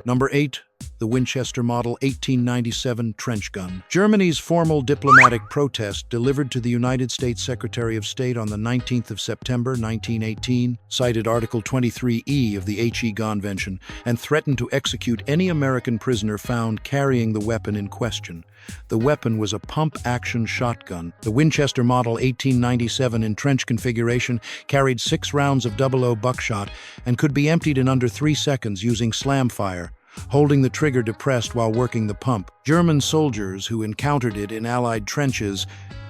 Number 8. The Winchester Model 1897 trench gun. Germany's formal diplomatic protest delivered to the United States Secretary of State on the 19th of September 1918 cited Article 23E of the HE Convention and threatened to execute any American prisoner found carrying the weapon in question. The weapon was a pump-action shotgun. The Winchester Model 1897 in trench configuration carried 6 rounds of 00 buckshot and could be emptied in under 3 seconds using slam fire, holding the trigger depressed while working the pump. German soldiers who encountered it in Allied trenches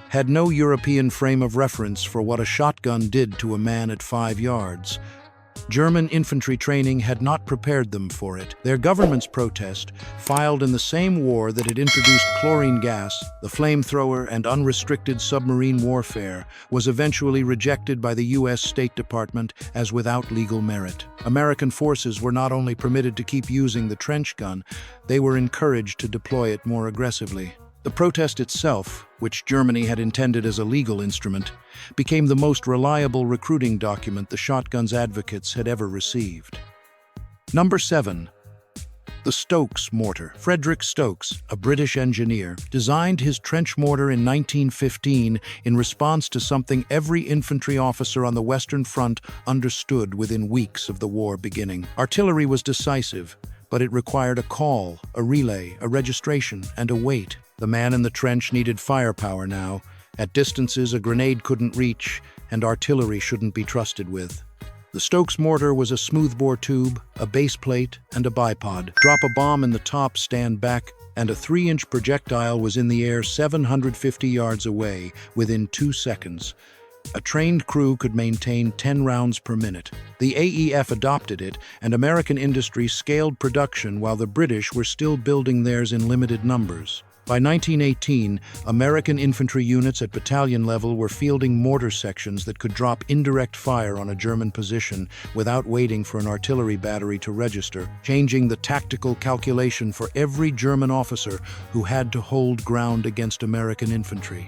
had no European frame of reference for what a shotgun did to a man at 5 yards. German infantry training had not prepared them for it. Their government's protest, filed in the same war that had introduced chlorine gas, the flamethrower, and unrestricted submarine warfare, was eventually rejected by the U.S. State Department as without legal merit. American forces were not only permitted to keep using the trench gun, they were encouraged to deploy it more aggressively. The protest itself, which Germany had intended as a legal instrument, became the most reliable recruiting document the shotgun's advocates had ever received. Number 7. The Stokes mortar. Frederick Stokes, a British engineer, designed his trench mortar in 1915 in response to something every infantry officer on the Western Front understood within weeks of the war beginning. Artillery was decisive, but it required a call, a relay, a registration, and a wait. The man in the trench needed firepower now, at distances a grenade couldn't reach and artillery shouldn't be trusted with. The Stokes mortar was a smoothbore tube, a base plate, and a bipod. Drop a bomb in the top, stand back, and a 3-inch projectile was in the air 750 yards away within 2 seconds. A trained crew could maintain 10 rounds per minute. The AEF adopted it, and American industry scaled production while the British were still building theirs in limited numbers. By 1918, American infantry units at battalion level were fielding mortar sections that could drop indirect fire on a German position without waiting for an artillery battery to register, changing the tactical calculation for every German officer who had to hold ground against American infantry.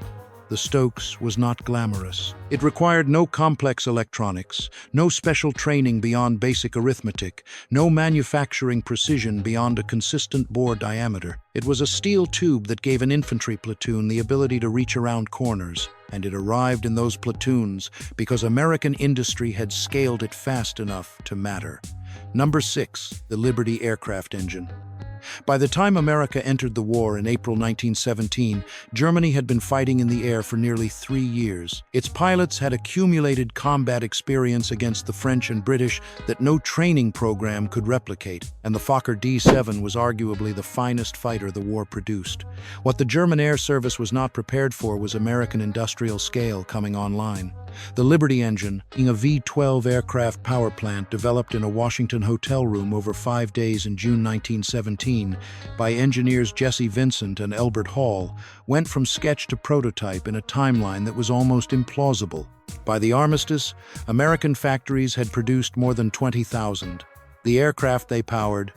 The Stokes was not glamorous. It required no complex electronics, no special training beyond basic arithmetic, no manufacturing precision beyond a consistent bore diameter. It was a steel tube that gave an infantry platoon the ability to reach around corners, and it arrived in those platoons because American industry had scaled it fast enough to matter. Number 6. The Liberty aircraft engine. By the time America entered the war in April 1917, Germany had been fighting in the air for nearly 3 years. Its pilots had accumulated combat experience against the French and British that no training program could replicate, and the Fokker D-7 was arguably the finest fighter the war produced. What the German air service was not prepared for was American industrial scale coming online. The Liberty engine, being a V-12 aircraft power plant developed in a Washington hotel room over 5 days in June 1917 by engineers Jesse Vincent and Elbert Hall, went from sketch to prototype in a timeline that was almost implausible. By the armistice, American factories had produced more than 20,000. The aircraft they powered,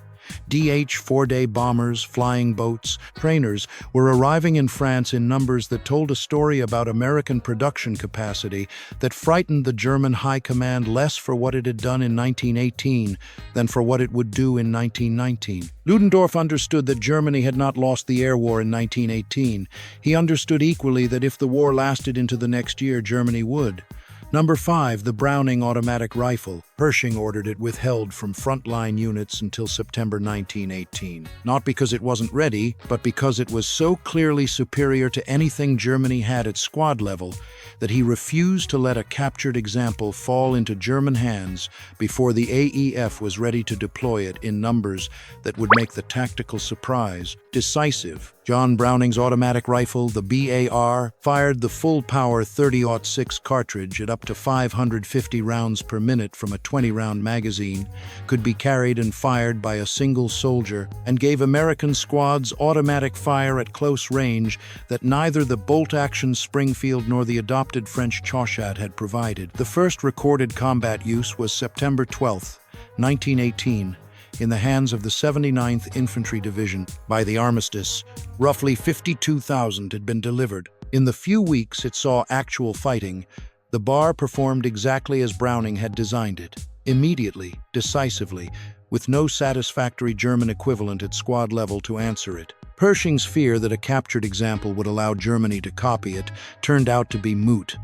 DH 4-day bombers, flying boats, trainers, were arriving in France in numbers that told a story about American production capacity that frightened the German high command less for what it had done in 1918 than for what it would do in 1919. Ludendorff understood that Germany had not lost the air war in 1918. He understood equally that if the war lasted into the next year, Germany would. Number 5. The Browning automatic rifle. Pershing ordered it withheld from frontline units until September 1918. Not because it wasn't ready, but because it was so clearly superior to anything Germany had at squad level that he refused to let a captured example fall into German hands before the AEF was ready to deploy it in numbers that would make the tactical surprise decisive. John Browning's automatic rifle, the BAR, fired the full-power .30-06 cartridge at up to 550 rounds per minute from a 20-round magazine, could be carried and fired by a single soldier, and gave American squads automatic fire at close range that neither the bolt-action Springfield nor the adopted French Chauchat had provided. The first recorded combat use was September 12, 1918, in the hands of the 79th Infantry Division. By the armistice, roughly 52,000 had been delivered. In the few weeks it saw actual fighting, the BAR performed exactly as Browning had designed it. Immediately, decisively, with no satisfactory German equivalent at squad level to answer it. Pershing's fear that a captured example would allow Germany to copy it turned out to be moot.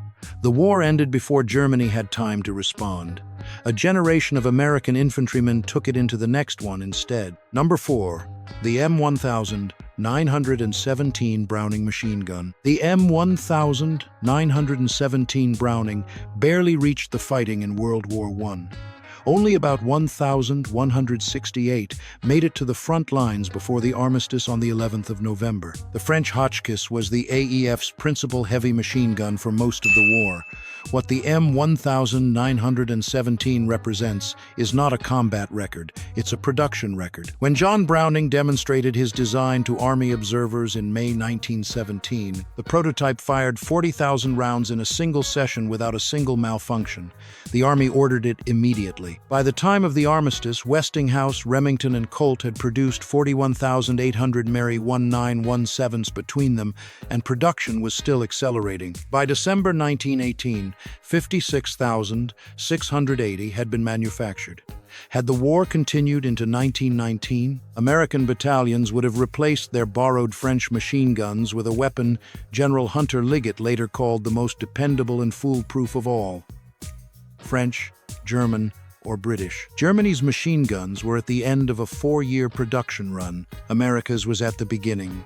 The war ended before Germany had time to respond. A generation of American infantrymen took it into the next one instead. Number 4. The M1917 Browning machine gun. The M1917 Browning barely reached the fighting in World War I. Only about 1,168 made it to the front lines before the armistice on the 11th of November. The French Hotchkiss was the AEF's principal heavy machine gun for most of the war. What the M1917 represents is not a combat record, it's a production record. When John Browning demonstrated his design to Army observers in May 1917, the prototype fired 40,000 rounds in a single session without a single malfunction. The Army ordered it immediately. By the time of the armistice, Westinghouse, Remington, and Colt had produced 41,800 Merry 1917s between them, and production was still accelerating. By December 1918, 56,680 had been manufactured. Had the war continued into 1919, American battalions would have replaced their borrowed French machine guns with a weapon General Hunter Liggett later called the most dependable and foolproof of all: French, German, or British. Germany's machine guns were at the end of a 4-year production run. America's was at the beginning.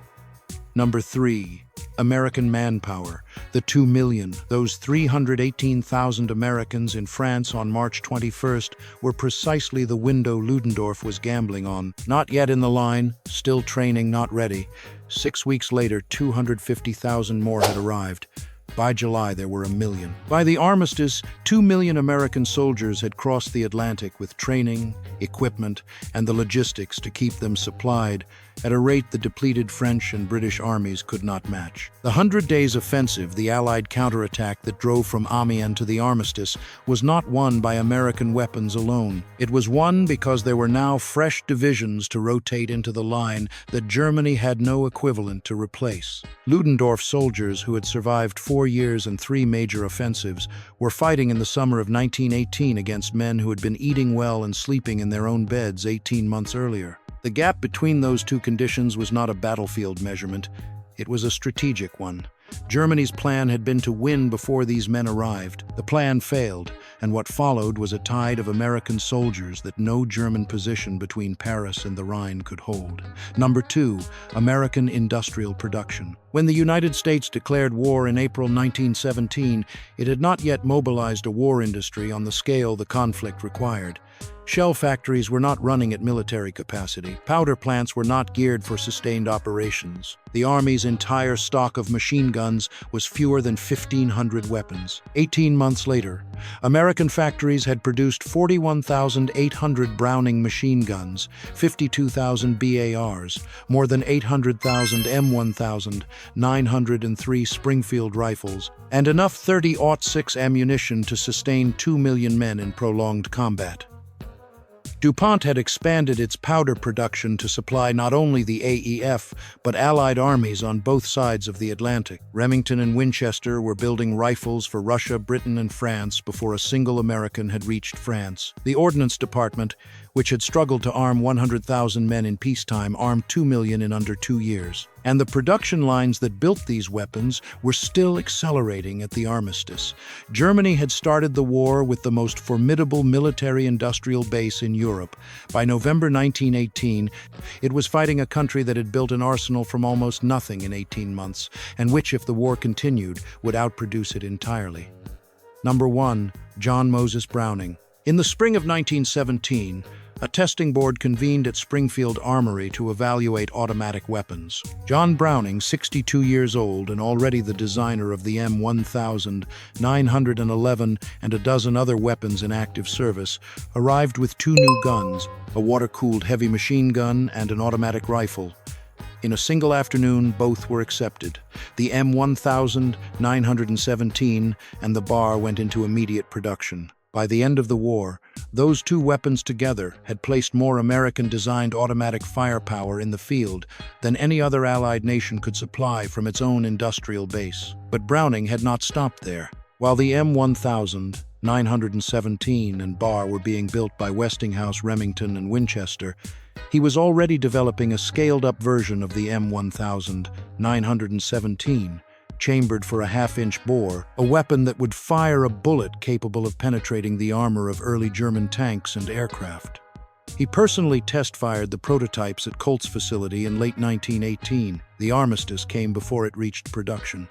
Number 3. American manpower. The 2 million, those 318,000 Americans in France on March 21st were precisely the window Ludendorff was gambling on. Not yet in the line, still training, not ready. 6 weeks later, 250,000 more had arrived. By July, there were 1 million. By the armistice, 2 million American soldiers had crossed the Atlantic with training, equipment, and the logistics to keep them supplied at a rate the depleted French and British armies could not match. The 100 Days Offensive, the Allied counterattack that drove from Amiens to the armistice, was not won by American weapons alone. It was won because there were now fresh divisions to rotate into the line that Germany had no equivalent to replace. Ludendorff soldiers, who had survived 4 years and 3 major offensives, were fighting in the summer of 1918 against men who had been eating well and sleeping in their own beds 18 months earlier. The gap between those two conditions was not a battlefield measurement, it was a strategic one. Germany's plan had been to win before these men arrived. The plan failed, and what followed was a tide of American soldiers that no German position between Paris and the Rhine could hold. Number 2, American industrial production. When the United States declared war in April 1917, it had not yet mobilized a war industry on the scale the conflict required. Shell factories were not running at military capacity. Powder plants were not geared for sustained operations. The Army's entire stock of machine guns was fewer than 1,500 weapons. 18 months later, American factories had produced 41,800 Browning machine guns, 52,000 BARs, more than 800,000 M1903 Springfield rifles, and enough .30-06 ammunition to sustain 2 million men in prolonged combat. DuPont had expanded its powder production to supply not only the AEF, but Allied armies on both sides of the Atlantic. Remington and Winchester were building rifles for Russia, Britain, and France before a single American had reached France. The Ordnance Department, which had struggled to arm 100,000 men in peacetime, armed 2 million in under 2 years. And the production lines that built these weapons were still accelerating at the armistice. Germany had started the war with the most formidable military-industrial base in Europe. By November 1918, it was fighting a country that had built an arsenal from almost nothing in 18 months, and which, if the war continued, would outproduce it entirely. Number 1. John Moses Browning. In the spring of 1917, a testing board convened at Springfield Armory to evaluate automatic weapons. John Browning, 62 years old and already the designer of the M1911 and a dozen other weapons in active service, arrived with 2 new guns, a water-cooled heavy machine gun and an automatic rifle. In a single afternoon, both were accepted. The M1917 and the BAR went into immediate production. By the end of the war, those 2 weapons together had placed more American-designed automatic firepower in the field than any other Allied nation could supply from its own industrial base. But Browning had not stopped there. While the M19 917 and Bar were being built by Westinghouse, Remington, and Winchester, he was already developing a scaled-up version of the M1000 917, chambered for a half-inch bore, a weapon that would fire a bullet capable of penetrating the armor of early German tanks and aircraft. He personally test-fired the prototypes at Colt's facility in late 1918. The armistice came before it reached production.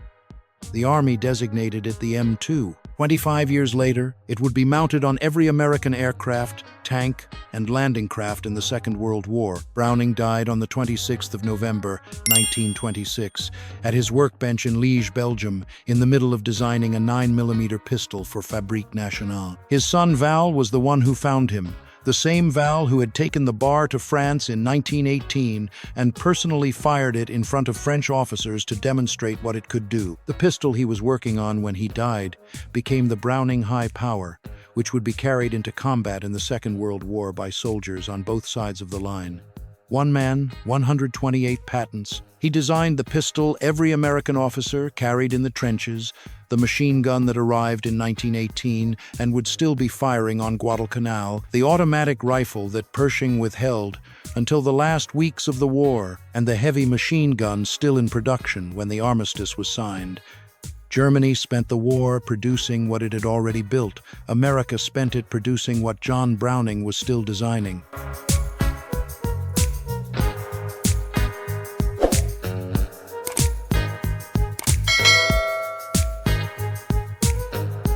The Army designated it the M2. 25 years later, it would be mounted on every American aircraft, tank, and landing craft in the Second World War. Browning died on the 26th of November, 1926, at his workbench in Liège, Belgium, in the middle of designing a 9mm pistol for Fabrique Nationale. His son Val was the one who found him, the same Val who had taken the Bar to France in 1918 and personally fired it in front of French officers to demonstrate what it could do. The pistol he was working on when he died became the Browning High Power, which would be carried into combat in the Second World War by soldiers on both sides of the line. One man, 128 patents. He designed the pistol every American officer carried in the trenches, the machine gun that arrived in 1918 and would still be firing on Guadalcanal, the automatic rifle that Pershing withheld until the last weeks of the war, and the heavy machine gun still in production when the armistice was signed. Germany spent the war producing what it had already built. America spent it producing what John Browning was still designing.